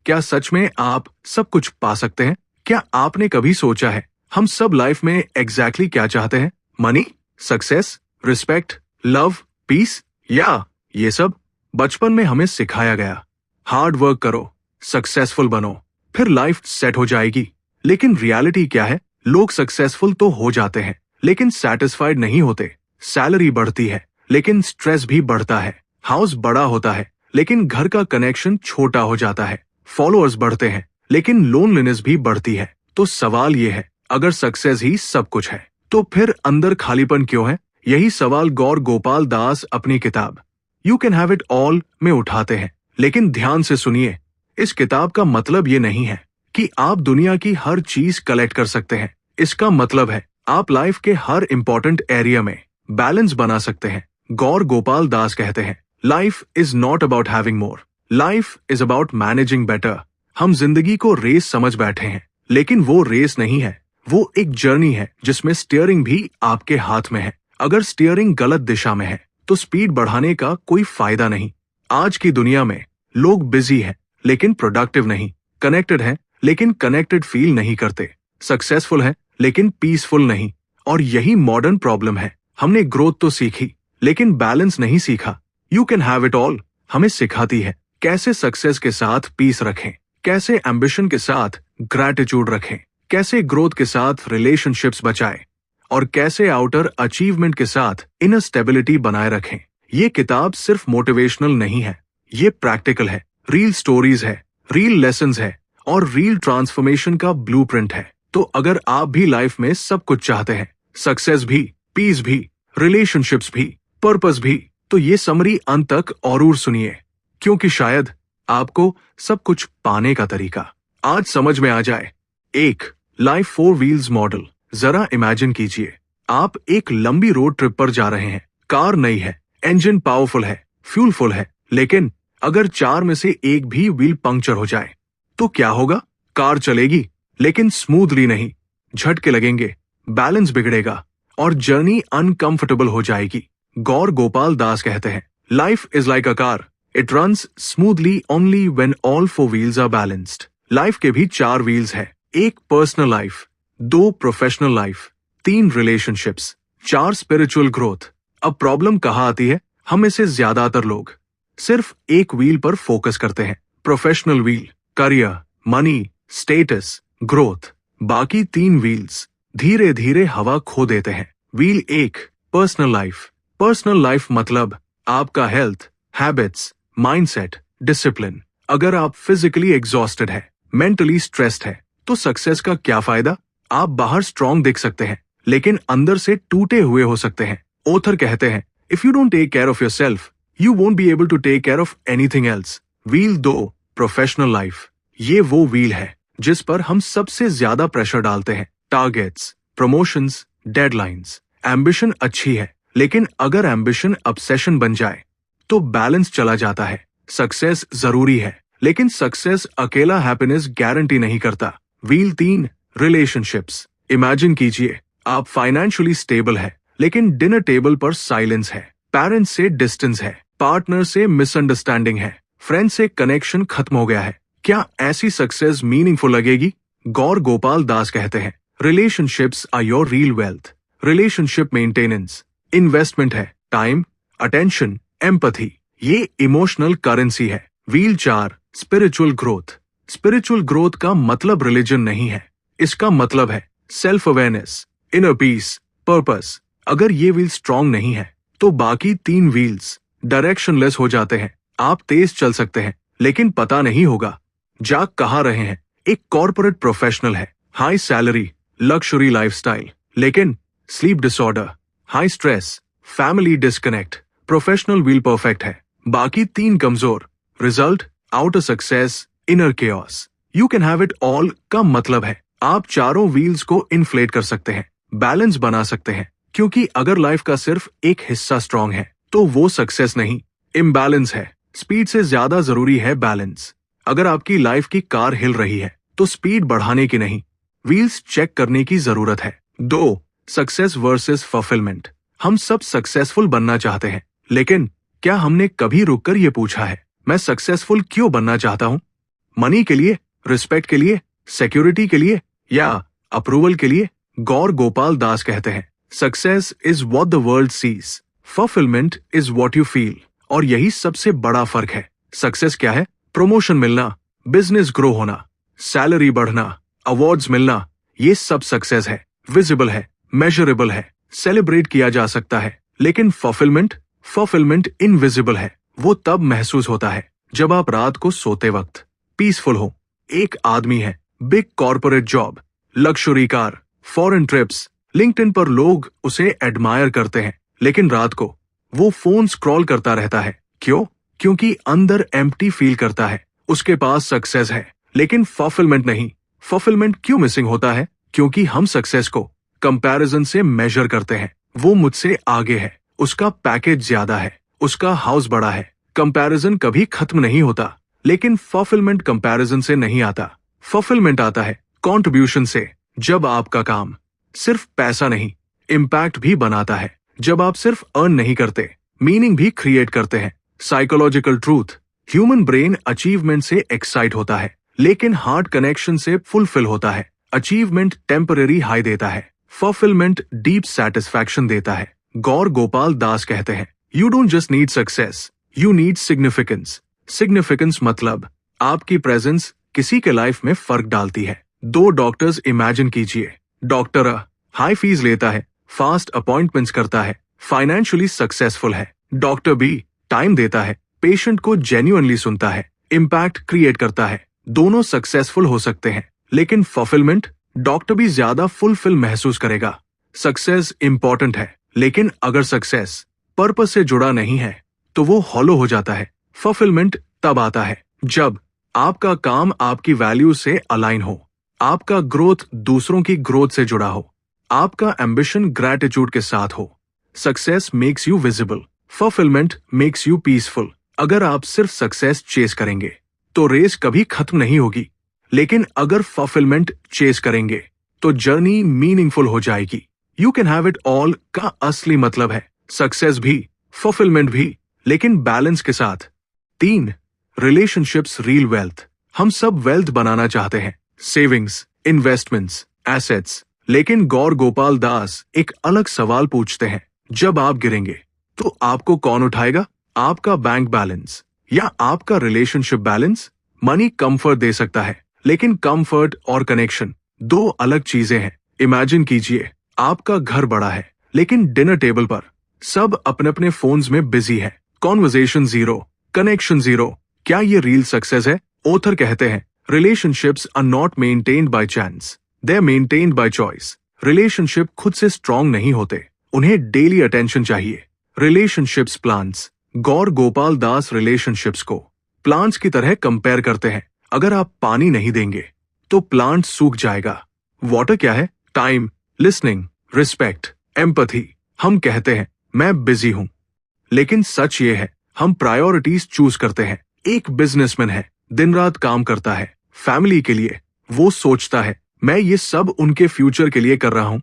क्या सच में आप सब कुछ पा सकते हैं? क्या आपने कभी सोचा है हम सब लाइफ में एग्जैक्टली क्या चाहते हैं? Money, success, respect, love, peace, या ये सब? बचपन में हमें सिखाया गया हार्ड वर्क करो, सक्सेसफुल बनो, फिर लाइफ सेट हो जाएगी। लेकिन रियलिटी क्या है? लोग सक्सेसफुल तो हो जाते हैं लेकिन सेटिस्फाइड नहीं होते। सैलरी बढ़ती है लेकिन स्ट्रेस भी बढ़ता है। हाउस बड़ा होता है लेकिन घर का कनेक्शन छोटा हो जाता है। फॉलोअर्स बढ़ते हैं लेकिन लोनलीनेस भी बढ़ती है। तो सवाल ये है, अगर सक्सेस ही सब कुछ है तो फिर अंदर खालीपन क्यों है? यही सवाल गौर गोपाल दास अपनी किताब you can have it all में उठाते हैं। लेकिन ध्यान से सुनिए, इस किताब का मतलब ये नहीं है कि आप दुनिया की हर चीज कलेक्ट कर सकते हैं। इसका मतलब है आप लाइफ के हर इंपॉर्टेंट एरिया में बैलेंस बना सकते हैं। गौर गोपाल दास कहते हैं, life is not about having more, life is about managing better. हम जिंदगी को रेस समझ बैठे हैं लेकिन वो रेस नहीं है, वो एक जर्नी है जिसमें स्टीयरिंग भी आपके हाथ में है। अगर स्टीयरिंग गलत दिशा में है तो स्पीड बढ़ाने का कोई फायदा नहीं। आज की दुनिया में लोग बिजी हैं लेकिन प्रोडक्टिव नहीं, कनेक्टेड हैं लेकिन कनेक्टेड फील नहीं करते, सक्सेसफुल हैं लेकिन पीसफुल नहीं। और यही मॉडर्न प्रॉब्लम है। हमने ग्रोथ तो सीखी लेकिन बैलेंस नहीं सीखा। You can have it all हमें सिखाती है कैसे सक्सेस के साथ पीस रखें, कैसे एम्बिशन के साथ ग्रैटिट्यूड रखें, कैसे ग्रोथ के साथ रिलेशनशिप्स बचाएं और कैसे आउटर अचीवमेंट के साथ इनर स्टेबिलिटी बनाए रखें। ये किताब सिर्फ मोटिवेशनल नहीं है, ये प्रैक्टिकल है, रियल स्टोरीज है, रियल लेसन्स है और रियल ट्रांसफॉर्मेशन का ब्लूप्रिंट है। तो अगर आप भी लाइफ में सब कुछ चाहते हैं, सक्सेस भी, पीस भी, रिलेशनशिप्स भी, पर्पस भी, तो ये समरी अंत तक और सुनिए, क्योंकि शायद आपको सब कुछ पाने का तरीका आज समझ में आ जाए। 1. Life 4 wheels model. जरा इमेजिन कीजिए, आप एक लंबी रोड ट्रिप पर जा रहे हैं। कार नई है, इंजन पावरफुल है, फ्यूल फुल है, लेकिन अगर 4 में से एक भी व्हील पंक्चर हो जाए तो क्या होगा? कार चलेगी लेकिन स्मूथली नहीं, झटके लगेंगे, बैलेंस बिगड़ेगा और जर्नी अनकंफर्टेबल हो जाएगी। गौर गोपाल दास कहते हैं, life is like a car, it runs smoothly only when all 4 wheels are balanced. Life के भी 4 व्हील्स है, 1 personal life, 2 professional life, 3 relationships, 4 spiritual growth. अब प्रॉब्लम कहाँ आती है? हम में से ज्यादातर लोग सिर्फ एक व्हील पर फोकस करते हैं, professional wheel, career, money, status, growth. बाकी 3 व्हील्स धीरे धीरे हवा खो देते हैं। Wheel 1 personal life. Personal life मतलब आपका हेल्थ, हैबिट्स, माइंडसेट, डिसिप्लिन। अगर आप फिजिकली एग्जॉस्टेड है, मेंटली स्ट्रेस्ड है, तो सक्सेस का क्या फायदा? आप बाहर स्ट्रांग दिख सकते हैं लेकिन अंदर से टूटे हुए हो सकते हैं। ऑथर कहते हैं, if you don't take care of yourself, you won't be able to take care of anything else. Wheel 2 professional life. ये वो व्हील है जिस पर हम सबसे ज्यादा प्रेशर डालते हैं। Targets, promotions, deadlines. एम्बिशन अच्छी है लेकिन अगर एम्बिशन ऑब्सेशन बन जाए तो बैलेंस चला जाता है। सक्सेस जरूरी है लेकिन सक्सेस अकेला हैप्पीनेस गारंटी नहीं करता। Wheel 3 relationships. इमेजिन कीजिए, आप फाइनेंशियली स्टेबल है लेकिन डिनर टेबल पर साइलेंस है, पेरेंट्स से डिस्टेंस है, पार्टनर से मिसअंडरस्टैंडिंग है, फ्रेंड से कनेक्शन खत्म हो गया है। क्या ऐसी सक्सेस मीनिंगफुल लगेगी? गौर गोपाल दास कहते हैं, relationships are your real wealth. Relationship maintenance investment है, टाइम, अटेंशन, एम्पैथी, ये इमोशनल करेंसी है। Wheel 4 spiritual growth. Spiritual growth का मतलब रिलीजन नहीं है, इसका मतलब है self awareness, inner peace, purpose. अगर ये व्हील स्ट्रांग नहीं है तो बाकी 3 व्हील्स डायरेक्शनलेस हो जाते हैं। आप तेज चल सकते हैं लेकिन पता नहीं होगा जा कहाँ रहे हैं। एक कॉर्पोरेट प्रोफेशनल है, हाई सैलरी, लग्जरी लाइफस्टाइल, लेकिन sleep disorder, high stress, family disconnect. Professional wheel perfect है, बाकी 3 कमजोर। Result outer success, inner chaos. You can have it all का मतलब है आप चारों व्हील्स को इन्फ्लेट कर सकते हैं, बैलेंस बना सकते हैं। क्योंकि अगर लाइफ का सिर्फ एक हिस्सा स्ट्रांग है तो वो सक्सेस नहीं, इम्बैलेंस है। स्पीड से ज्यादा जरूरी है बैलेंस। अगर आपकी लाइफ की कार हिल रही है तो स्पीड बढ़ाने की नहीं, व्हील्स चेक करने की जरूरत है। 2 सक्सेस वर्सेस फुलफिलमेंट। हम सब सक्सेसफुल बनना चाहते हैं लेकिन क्या हमने कभी रुककर ये पूछा है, मैं सक्सेसफुल क्यों बनना चाहता हूँ? मनी के लिए, रिस्पेक्ट के लिए, सिक्योरिटी के लिए या अप्रूवल के लिए? गौर गोपाल दास कहते हैं, success is what the world sees, fulfilment is what you feel. और यही सबसे बड़ा फर्क है। सक्सेस क्या है? प्रमोशन मिलना, बिजनेस ग्रो होना, सैलरी बढ़ना, अवार्ड्स मिलना, ये सब सक्सेस है। विजिबल है, मेजरेबल है, सेलिब्रेट किया जा सकता है। लेकिन फुलफिलमेंट इनविजिबल है। वो तब महसूस होता है जब आप रात को सोते वक्त पीसफुल हो। एक आदमी है, big corporate job, luxury car, foreign trips, LinkedIn पर लोग उसे एडमायर करते हैं, लेकिन रात को वो फोन स्क्रॉल करता रहता है। क्यों? क्योंकि अंदर एम्प्टी फील करता है। उसके पास सक्सेस है लेकिन फुलफिलमेंट नहीं। फुलफिलमेंट क्यों मिसिंग होता है? क्योंकि हम सक्सेस को कंपैरिजन से मेजर करते हैं। वो मुझसे आगे है, उसका पैकेज ज्यादा है, उसका हाउस बड़ा है। कंपैरिजन कभी खत्म नहीं होता, लेकिन फुलफिलमेंट कंपैरिजन से नहीं आता। फुलफिलमेंट आता है कंट्रीब्यूशन से। जब आपका काम सिर्फ पैसा नहीं, इम्पैक्ट भी बनाता है। जब आप सिर्फ अर्न नहीं करते, मीनिंग भी क्रिएट करते हैं। Psychological truth, human brain achievement से एक्साइट होता है, लेकिन हार्ट कनेक्शन से फुलफिल होता है। अचीवमेंट टेम्पररी हाई देता है, फुलफिलमेंट डीप सेटिस्फैक्शन देता है। गौर गोपाल दास कहते हैं, you don't just need success, you need significance. Significance मतलब आपकी प्रेजेंस किसी के लाइफ में फर्क डालती है। दो डॉक्टर्स इमेजिन कीजिए। डॉक्टर अ हाई फीस लेता है, फास्ट अपॉइंटमेंट्स करता है, फाइनेंशियली सक्सेसफुल है। डॉक्टर बी टाइम देता है, पेशेंट को जेन्युइनली सुनता है, इम्पैक्ट क्रिएट करता है। दोनों सक्सेसफुल हो सकते हैं, लेकिन फुलफिलमेंट, डॉक्टर भी ज्यादा फुलफिल महसूस करेगा। सक्सेस इंपॉर्टेंट है, लेकिन अगर सक्सेस पर्पस से जुड़ा नहीं है तो वो हॉलो हो जाता है। फुलफिलमेंट तब आता है जब आपका काम आपकी वैल्यू से अलाइन हो, आपका ग्रोथ दूसरों की ग्रोथ से जुड़ा हो, आपका एम्बिशन ग्रैटिट्यूड के साथ हो। Success makes you visible, fulfilment makes you peaceful. अगर आप सिर्फ सक्सेस चेस करेंगे तो रेस कभी खत्म नहीं होगी, लेकिन अगर फुलफिलमेंट चेस करेंगे तो जर्नी मीनिंगफुल हो जाएगी। You can have it all का असली मतलब है सक्सेस भी, फुलफिलमेंट भी, लेकिन बैलेंस के साथ। 3. Relationships real wealth. हम सब वेल्थ बनाना चाहते हैं, सेविंग्स, इन्वेस्टमेंट्स, एसेट्स, लेकिन गौर गोपाल दास एक अलग सवाल पूछते हैं, जब आप गिरेंगे तो आपको कौन उठाएगा? आपका बैंक बैलेंस या आपका रिलेशनशिप बैलेंस? मनी कंफर्ट दे सकता है, लेकिन कंफर्ट और कनेक्शन दो अलग चीजें हैं। इमेजिन कीजिए, आपका घर बड़ा है, लेकिन डिनर टेबल पर सब अपने अपने फोन्स में बिजी है, कॉन्वर्सेशन जीरो, कनेक्शन जीरो। क्या ये रियल सक्सेस है? ऑथर कहते हैं, relationships are not maintained by chance, they are maintained by choice. Relationship खुद से स्ट्रांग नहीं होते, उन्हें डेली अटेंशन चाहिए। Relationships plants. Gaur Gopal Das relationships को प्लांट्स की तरह कंपेयर करते हैं। अगर आप पानी नहीं देंगे तो प्लांट सूख जाएगा। वाटर क्या है? Time, listening, respect, empathy. हम कहते हैं मैं बिजी हूं, लेकिन सच ये है हम प्रायोरिटीज चूज करते हैं। एक बिजनेसमैन है, दिन रात काम करता है फैमिली के लिए। वो सोचता है मैं ये सब उनके फ्यूचर के लिए कर रहा हूं,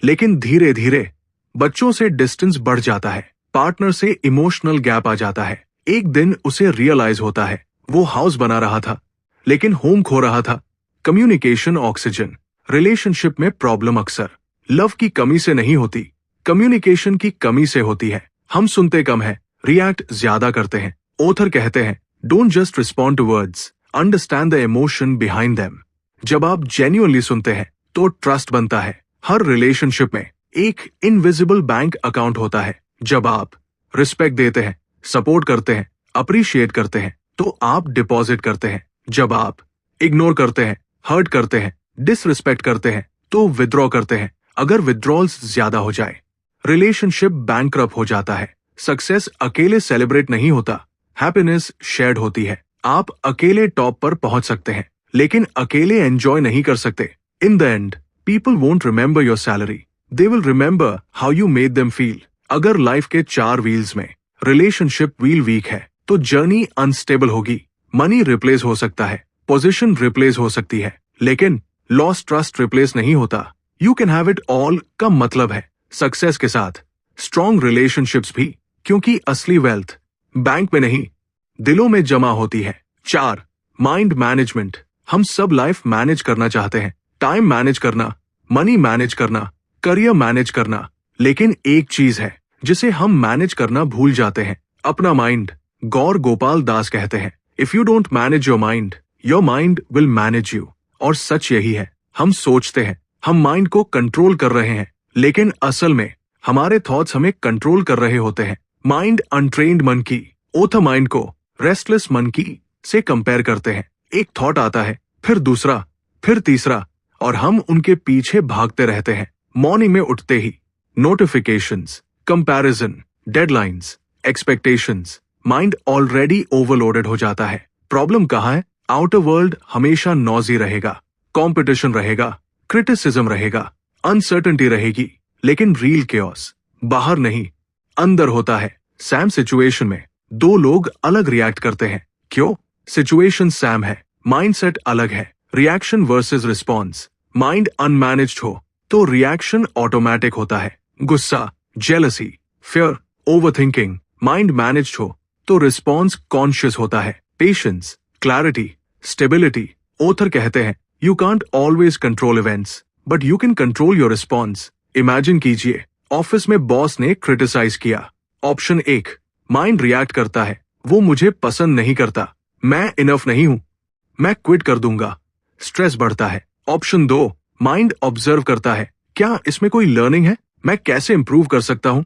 लेकिन धीरे धीरे बच्चों से डिस्टेंस बढ़ जाता है, पार्टनर से इमोशनल गैप आ जाता है। एक दिन उसे रियलाइज होता है वो हाउस बना रहा था लेकिन होम खो रहा था। Communication oxygen. रिलेशनशिप में प्रॉब्लम अक्सर लव की कमी से नहीं होती, कम्युनिकेशन की कमी से होती है। हम सुनते कम है, रिएक्ट ज्यादा करते हैं। ऑथर कहते हैं, don't just respond to words, understand the emotion behind them. जब आप जेन्युइनली सुनते हैं तो ट्रस्ट बनता है। हर रिलेशनशिप में एक इनविजिबल बैंक अकाउंट होता है। जब आप रिस्पेक्ट देते हैं, सपोर्ट करते हैं, अप्रिशिएट करते हैं तो आप डिपॉजिट करते हैं। जब आप इग्नोर करते हैं, हर्ट करते हैं, डिसरिस्पेक्ट करते हैं तो विथड्रॉ करते हैं। अगर विथड्रॉल्स ज्यादा हो जाए, रिलेशनशिप बैंकरप्ट हो जाता है। सक्सेस अकेले सेलिब्रेट नहीं होता, हैप्पीनेस शेयर्ड होती है। आप अकेले टॉप पर पहुंच सकते हैं, लेकिन अकेले एंजॉय नहीं कर सकते। In the end, people won't remember your salary, they will remember how you made them feel. अगर लाइफ के 4 व्हील्स में रिलेशनशिप व्हील वीक है तो जर्नी अनस्टेबल होगी। मनी रिप्लेस हो सकता है, पोजीशन रिप्लेस हो सकती है, लेकिन लॉस्ट ट्रस्ट रिप्लेस नहीं होता। You can have it all का मतलब है सक्सेस के साथ स्ट्रॉन्ग रिलेशनशिप्स भी, क्योंकि असली वेल्थ बैंक में नहीं दिलों में जमा होती है। 4. Mind management. हम सब लाइफ मैनेज करना चाहते हैं, टाइम मैनेज करना, मनी मैनेज करना, करियर मैनेज करना, लेकिन एक चीज है जिसे हम मैनेज करना भूल जाते हैं, अपना माइंड। गौर गोपाल दास कहते हैं, if you don't manage your mind will manage you. और सच यही है, हम सोचते हैं हम माइंड को कंट्रोल कर रहे हैं, लेकिन असल में हमारे थॉट्स हमें कंट्रोल कर रहे होते हैं। माइंड अनट्रेन्ड मन की, ओथर माइंड को रेस्टलेस मन की से कंपेयर करते हैं। एक थॉट आता है, फिर दूसरा, फिर तीसरा, और हम उनके पीछे भागते रहते हैं। मॉर्निंग में उठते ही notifications, comparison, deadlines, expectations, mind already overloaded हो जाता है। प्रॉब्लम कहाँ है? आउटर वर्ल्ड हमेशा नॉजी रहेगा, कंपटीशन रहेगा, क्रिटिसिज्म रहेगा, अनसर्टेनिटी रहेगी, लेकिन रियल केओस बाहर नहीं, अंदर होता है। सैम सिचुएशन में दो लोग अलग रिएक्ट करते हैं। क्यों? सिचुएशन सैम है, माइंडसेट अलग है। Reaction versus response. माइंड अनमैनेज्ड हो तो रिएक्शन ऑटोमेटिक होता है, गुस्सा, jealousy, fear, overthinking. Mind managed हो तो रिस्पॉन्स कॉन्शियस होता है, पेशेंस, क्लैरिटी, स्टेबिलिटी। ऑथर कहते हैं, you can't always control events but you can control your response. Imagine कीजिए, ऑफिस में बॉस ने क्रिटिसाइज किया। ऑप्शन 1, माइंड रिएक्ट करता है, वो मुझे पसंद नहीं करता, मैं इनफ नहीं हूं, मैं क्विट कर दूंगा। स्ट्रेस बढ़ता है। ऑप्शन 2, माइंड ऑब्जर्व करता है, क्या इसमें कोई लर्निंग है, मैं कैसे इंप्रूव कर सकता हूं।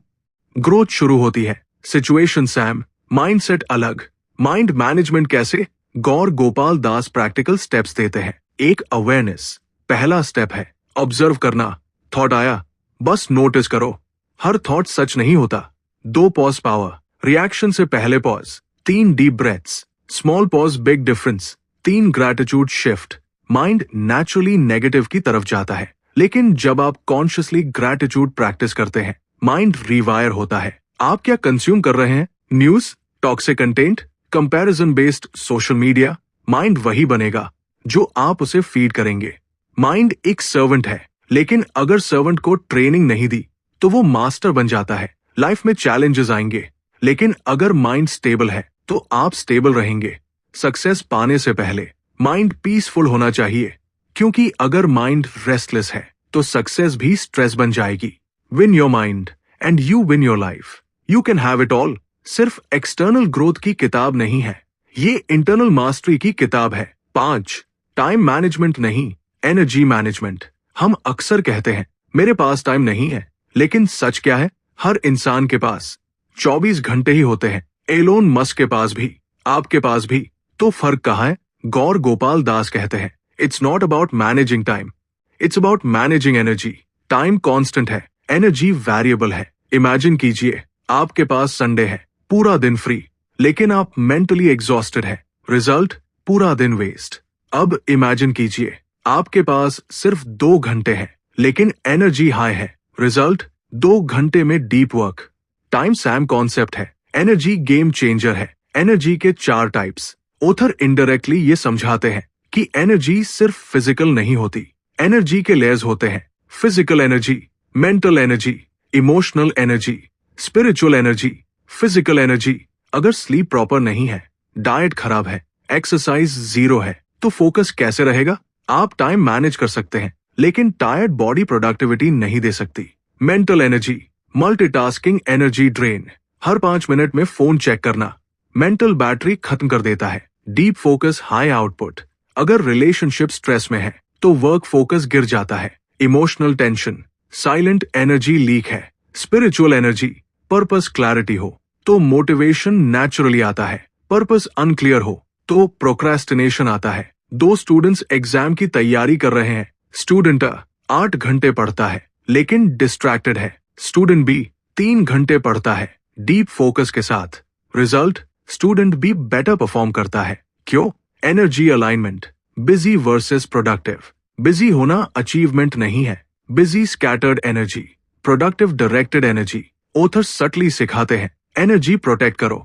ग्रोथ शुरू होती है। सिचुएशन सैम, माइंडसेट अलग। माइंड मैनेजमेंट कैसे? गौर गोपाल दास प्रैक्टिकल स्टेप्स देते हैं। एक, अवेयरनेस। पहला स्टेप है ऑब्जर्व करना। थॉट आया, बस नोटिस करो, हर थॉट सच नहीं होता। 2, पॉज पावर। रिएक्शन से पहले pause. 3, deep breaths, small pause big difference. 3, gratitude shift. Mind naturally negative की तरफ जाता है, लेकिन जब आप कॉन्शियसली ग्रैटिट्यूड प्रैक्टिस करते हैं, माइंड रिवायर होता है। आप क्या कंज्यूम कर रहे हैं? News, toxic content, comparison based social media. Mind वही बनेगा जो आप उसे फीड करेंगे। माइंड एक सर्वेंट है, लेकिन अगर सर्वेंट को ट्रेनिंग नहीं दी तो वो मास्टर बन जाता है। लाइफ में चैलेंजेस आएंगे, लेकिन अगर माइंड स्टेबल है तो आप स्टेबल रहेंगे। सक्सेस पाने से पहले माइंड पीसफुल होना चाहिए, क्योंकि अगर माइंड रेस्टलेस है तो सक्सेस भी स्ट्रेस बन जाएगी। Win your mind and you win your life. You can have it all. सिर्फ एक्सटर्नल ग्रोथ की किताब नहीं है, ये इंटरनल मास्टरी की किताब है। 5, टाइम मैनेजमेंट नहीं, एनर्जी मैनेजमेंट। हम अक्सर कहते हैं मेरे पास टाइम नहीं है, लेकिन सच क्या है? हर इंसान के पास 24 घंटे ही होते हैं। एलोन मस्क के पास भी, आपके पास भी। तो फर्क कहाँ है? गौर गोपाल दास कहते हैं, it's not about managing time, it's about managing energy. Time constant है, एनर्जी वेरिएबल है। इमेजिन कीजिए, आपके पास संडे है, पूरा दिन फ्री, लेकिन आप मेंटली एग्जॉस्टेड है। रिजल्ट, पूरा दिन वेस्ट। अब इमेजिन कीजिए, आपके पास सिर्फ 2 घंटे हैं, लेकिन एनर्जी हाई है। रिजल्ट, 2 घंटे में deep work. Time Sam concept है, एनर्जी गेम चेंजर है। एनर्जी के 4 टाइप्स। ऑथर इनडायरेक्टली ये समझाते हैं कि एनर्जी सिर्फ फिजिकल नहीं होती, एनर्जी के लेयर्स होते हैं। Physical energy, mental energy, emotional energy, spiritual energy. Physical energy, अगर स्लीप प्रॉपर नहीं है, डाइट खराब है, एक्सरसाइज 0 है, तो फोकस कैसे रहेगा? आप टाइम मैनेज कर सकते हैं, लेकिन टायर्ड बॉडी प्रोडक्टिविटी नहीं दे सकती। Mental energy, multitasking energy drain. हर 5 मिनट में फोन चेक करना मेंटल बैटरी खत्म कर देता है। Deep focus, high output. अगर रिलेशनशिप स्ट्रेस में है तो वर्क फोकस गिर जाता है। Emotional tension, silent energy leak है। स्पिरिचुअल एनर्जी, पर्पस क्लैरिटी हो तो मोटिवेशन नेचुरली आता है। पर्पस अनक्लियर हो तो प्रोक्रेस्टिनेशन आता है। 2 स्टूडेंट्स एग्जाम की तैयारी कर रहे हैं। स्टूडेंट A 8 घंटे पढ़ता है, लेकिन डिस्ट्रैक्टेड है। स्टूडेंट B 3 घंटे पढ़ता है, डीप फोकस के साथ। Result, student B better perform करता है। क्यों? Energy alignment. Busy versus productive. Busy होना अचीवमेंट नहीं है, busy scattered energy, productive directed energy. Author subtly सिखाते हैं, एनर्जी प्रोटेक्ट करो।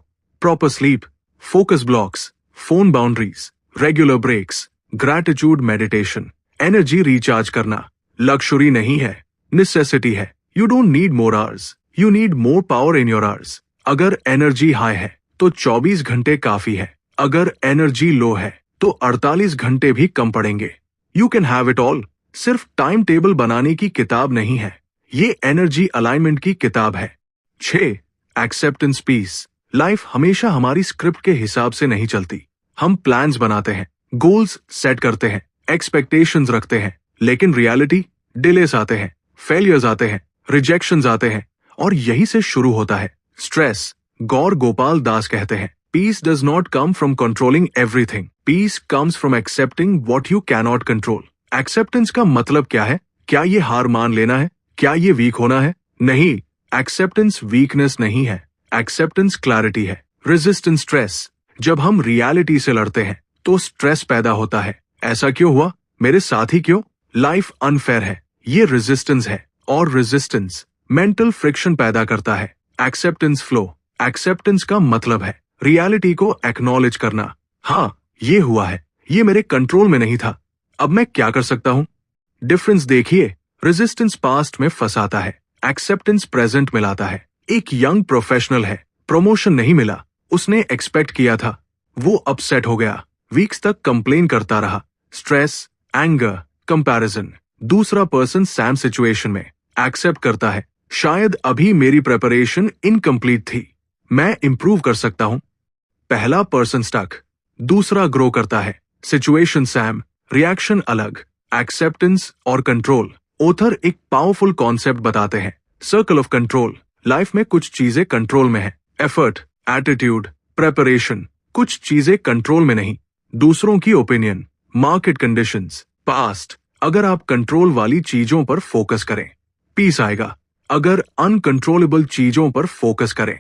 Proper sleep, focus blocks, phone boundaries, regular breaks, gratitude meditation. Energy recharge करना लक्सुरी नहीं है, नेसेसिटी है। You don't need more hours, you need more power in your hours. अगर energy high है तो 24 घंटे काफी है, अगर एनर्जी लो है तो 48 घंटे भी कम पड़ेंगे। You can have it all सिर्फ टाइम टेबल बनाने की किताब नहीं है, ये एनर्जी अलाइनमेंट की किताब है। 6. Acceptance piece. लाइफ हमेशा हमारी स्क्रिप्ट के हिसाब से नहीं चलती। हम प्लान्स बनाते हैं, गोल्स सेट करते हैं, एक्सपेक्टेशंस रखते हैं, लेकिन रियलिटी, डिलेस आते हैं, फेलियर्स आते हैं, रिजेक्शंस आते हैं, और यही से शुरू होता है स्ट्रेस। गौर गोपाल दास कहते हैं, peace does not come from controlling everything, peace comes from accepting what you can not control. Acceptance का मतलब क्या है? क्या ये हार मान लेना है? क्या ये वीक होना है? नहीं, एक्सेप्टेंस वीकनेस नहीं है, एक्सेप्टेंस क्लैरिटी है। Resistance stress. जब हम रियलिटी से लड़ते हैं तो स्ट्रेस पैदा होता है। ऐसा क्यों हुआ? मेरे साथ ही क्यों? लाइफ अनफेयर है, ये रेजिस्टेंस है। और रेजिस्टेंस मेंटल फ्रिक्शन पैदा करता है। Acceptance flow. एक्सेप्टेंस का मतलब है रियलिटी को एक्नॉलेज करना। हाँ, ये हुआ है, ये मेरे कंट्रोल में नहीं था, अब मैं क्या कर सकता हूँ? डिफरेंस देखिए, रेजिस्टेंस पास्ट में फंसाता है, एक्सेप्टेंस प्रेजेंट में लाता है। एक यंग प्रोफेशनल है, प्रमोशन नहीं मिला, उसने एक्सपेक्ट किया था, वो अपसेट हो गया, वीक्स तक कंप्लेन करता रहा। Stress, anger, comparison. दूसरा पर्सन सैम सिचुएशन में एक्सेप्ट करता है, शायद अभी मेरी प्रेपरेशन इनकम्प्लीट थी, मैं इंप्रूव कर सकता हूं। पहला पर्सन स्टक, दूसरा ग्रो करता है। सिचुएशन सैम, रिएक्शन अलग। एक्सेप्टेंस और कंट्रोल। ऑथर एक पावरफुल कॉन्सेप्ट बताते हैं, सर्कल ऑफ कंट्रोल। लाइफ में कुछ चीजें कंट्रोल में है, एफर्ट, एटीट्यूड, प्रेपरेशन। कुछ चीजें कंट्रोल में नहीं, दूसरों की ओपिनियन, मार्केट कंडीशंस, पास्ट। अगर आप कंट्रोल वाली चीजों पर फोकस करें, पीस आएगा। अगर अनकंट्रोलेबल चीजों पर फोकस करें,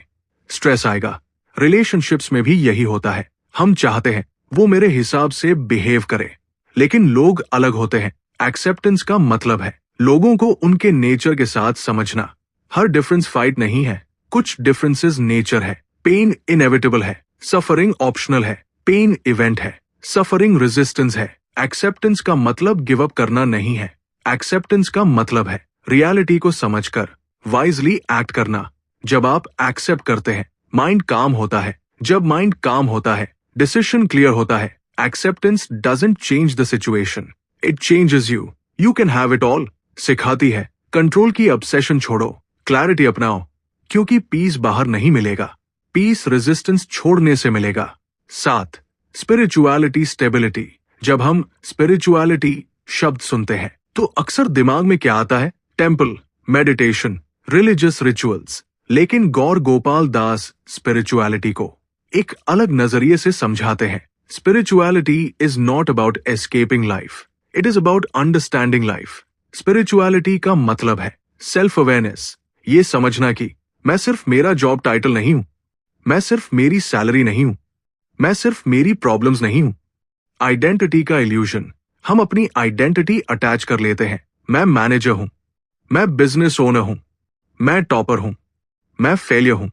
स्ट्रेस आएगा। रिलेशनशिप्स में भी यही होता है, हम चाहते हैं वो मेरे हिसाब से बिहेव करे, लेकिन लोग अलग होते हैं। एक्सेप्टेंस का मतलब है लोगों को उनके नेचर के साथ समझना। हर डिफरेंस फाइट नहीं है, कुछ डिफरेंसेस नेचर है। पेन इनएविटेबल है, सफरिंग ऑप्शनल है। पेन इवेंट है, सफरिंग रेजिस्टेंस है। एक्सेप्टेंस का मतलब गिव अप करना नहीं है, एक्सेप्टेंस का मतलब है रियलिटी को समझकर वाइजली एक्ट करना। जब आप एक्सेप्ट करते हैं, माइंड काम होता है। जब माइंड काम होता है, डिसीजन क्लियर होता है। Acceptance doesn't change the situation, it changes you. You can have it all सिखाती है कंट्रोल की ऑब्सेशन छोड़ो, क्लैरिटी अपनाओ, क्योंकि पीस बाहर नहीं मिलेगा, पीस रेजिस्टेंस छोड़ने से मिलेगा। 7. Spirituality stability. जब हम स्पिरिचुअलिटी शब्द सुनते हैं तो अक्सर दिमाग में क्या आता है? Temple, meditation, religious rituals. लेकिन गौर गोपाल दास स्पिरिचुअलिटी को एक अलग नजरिए से समझाते हैं। Spirituality is not about escaping life, it is about understanding life. Spirituality का मतलब है सेल्फ अवेयरनेस, ये समझना कि मैं सिर्फ मेरा जॉब टाइटल नहीं हूं, मैं सिर्फ मेरी सैलरी नहीं हूं, मैं सिर्फ मेरी प्रॉब्लम्स नहीं हूं। आइडेंटिटी का इल्यूजन। हम अपनी आइडेंटिटी अटैच कर लेते हैं, मैं मैनेजर हूं, मैं बिजनेस ओनर हूं, मैं टॉपर हूं, मैं फेलियर हूं।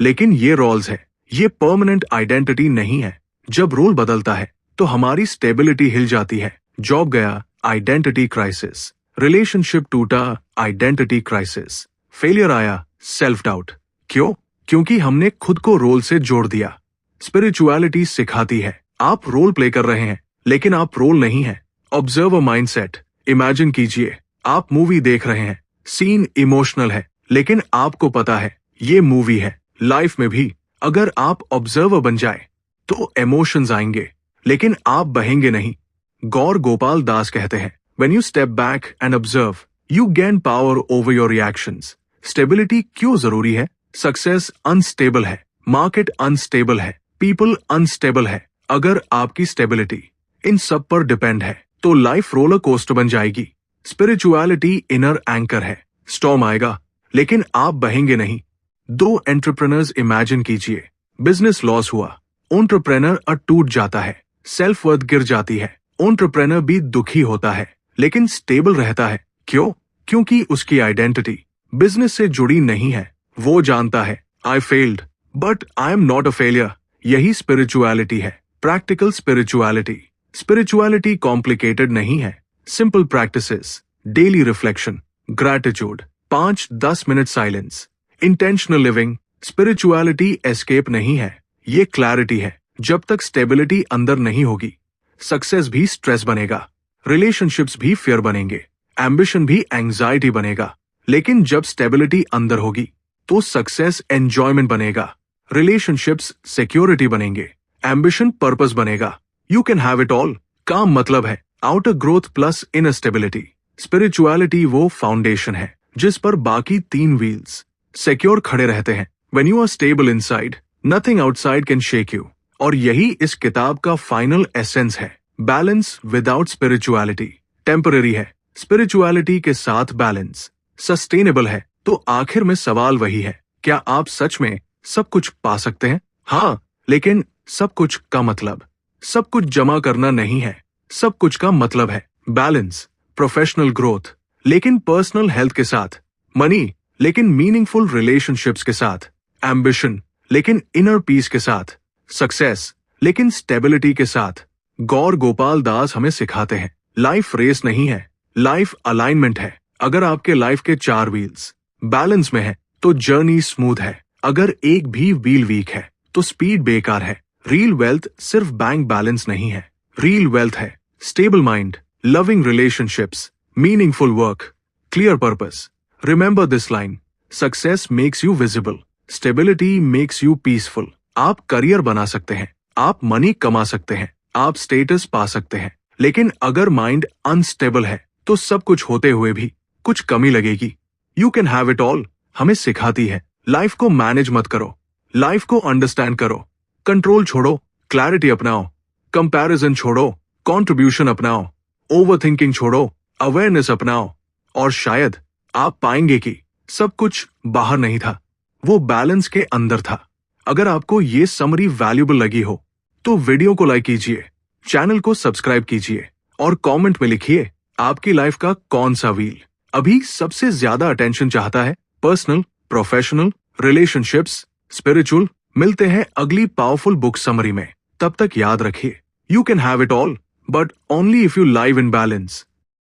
लेकिन ये रोल्स है, ये परमानेंट आइडेंटिटी नहीं है। जब रोल बदलता है तो हमारी स्टेबिलिटी हिल जाती है। जॉब गया, आइडेंटिटी क्राइसिस। रिलेशनशिप टूटा, आइडेंटिटी क्राइसिस। फेलियर आया, सेल्फ डाउट। क्यों? क्योंकि हमने खुद को रोल से जोड़ दिया। स्पिरिचुअलिटी सिखाती है आप रोल प्ले कर रहे हैं, लेकिन आप रोल नहीं है। Observe a mindset. इमेजिन कीजिए आप मूवी देख रहे हैं, सीन इमोशनल है, लेकिन आपको पता है ये मूवी है। लाइफ में भी अगर आप ऑब्जर्वर बन जाए तो इमोशंस आएंगे, लेकिन आप बहेंगे नहीं। गौर गोपाल दास कहते हैं, when you step back and observe, you gain power over your reactions. Stability क्यों जरूरी है? सक्सेस अनस्टेबल है, मार्केट अनस्टेबल है, पीपल अनस्टेबल है। अगर आपकी स्टेबिलिटी इन सब पर डिपेंड है तो लाइफ रोलर कोस्टर बन जाएगी। स्पिरिचुअलिटी इनर एंकर है, स्टॉर्म आएगा लेकिन आप बहेंगे नहीं। 2 एंटरप्रेनर्स इमेजिन कीजिए, बिजनेस लॉस हुआ, एंटरप्रेनर टूट जाता है, सेल्फ वर्थ गिर जाती है। एंटरप्रेनर भी दुखी होता है लेकिन स्टेबल रहता है। क्यों? क्योंकि उसकी आइडेंटिटी बिजनेस से जुड़ी नहीं है। वो जानता है I failed but I am not a failure. यही स्पिरिचुअलिटी है, प्रैक्टिकल स्पिरिचुअलिटी। स्पिरिचुअलिटी कॉम्प्लिकेटेड नहीं है, simple practices, daily reflection, gratitude, 5-10 minute silence, intentional living. Spirituality escape नहीं है, ये क्लैरिटी है। जब तक स्टेबिलिटी अंदर नहीं होगी सक्सेस भी स्ट्रेस बनेगा, रिलेशनशिप्स भी फियर बनेंगे, एम्बिशन भी एंजाइटी बनेगा। लेकिन जब स्टेबिलिटी अंदर होगी तो सक्सेस एंजॉयमेंट बनेगा, रिलेशनशिप्स सिक्योरिटी बनेंगे, एम्बिशन पर्पस बनेगा। You can have it all का मतलब है outer growth plus inner stability. Spirituality वो फाउंडेशन है जिस पर बाकी 3 व्हील्स सिक्योर खड़े रहते हैं। When you are stable inside, nothing outside can shake you. और यही इस किताब का फाइनल एसेंस है। बैलेंस विदाउट स्पिरिचुअलिटी टेम्पररी है, स्पिरिचुअलिटी के साथ बैलेंस सस्टेनेबल है। तो आखिर में सवाल वही है, क्या आप सच में सब कुछ पा सकते हैं? हाँ, लेकिन सब कुछ का मतलब सब कुछ जमा करना नहीं है। सब कुछ का मतलब है बैलेंस, प्रोफेशनल ग्रोथ लेकिन पर्सनल हेल्थ के साथ, मनी लेकिन मीनिंगफुल रिलेशनशिप्स के साथ, एम्बिशन लेकिन इनर पीस के साथ, सक्सेस लेकिन स्टेबिलिटी के साथ। गौर गोपाल दास हमें सिखाते हैं लाइफ रेस नहीं है, लाइफ अलाइनमेंट है। अगर आपके लाइफ के 4 व्हील्स बैलेंस में है तो जर्नी स्मूथ है। अगर एक भी व्हील वीक है तो स्पीड बेकार है। रियल वेल्थ सिर्फ बैंक बैलेंस नहीं है, रियल वेल्थ है stable mind, loving relationships, meaningful work, clear purpose. Remember this line, success makes you visible, stability makes you peaceful. आप करियर बना सकते हैं, आप मनी कमा सकते हैं, आप स्टेटस पा सकते हैं, लेकिन अगर माइंड अनस्टेबल है तो सब कुछ होते हुए भी कुछ कमी लगेगी। You can have it all हमें सिखाती है लाइफ को मैनेज मत करो, लाइफ को अंडरस्टैंड करो, कंट्रोल छोड़ो, क्लैरिटी अपनाओ, कंपैरिजन छोड़ो, कंट्रीब्यूशन अपनाओ, ओवरथिंकिंग छोड़ो, अवेयरनेस अपनाओ। और शायद आप पाएंगे कि सब कुछ बाहर नहीं था, वो बैलेंस के अंदर था। अगर आपको ये समरी वैल्यूबल लगी हो तो वीडियो को लाइक कीजिए, चैनल को सब्सक्राइब कीजिए और कमेंट में लिखिए आपकी लाइफ का कौन सा व्हील अभी सबसे ज्यादा अटेंशन चाहता है। Personal, professional, relationships, spiritual. मिलते हैं अगली पावरफुल बुक समरी में। तब तक याद रखिए, you can have it all but only if you live in balance.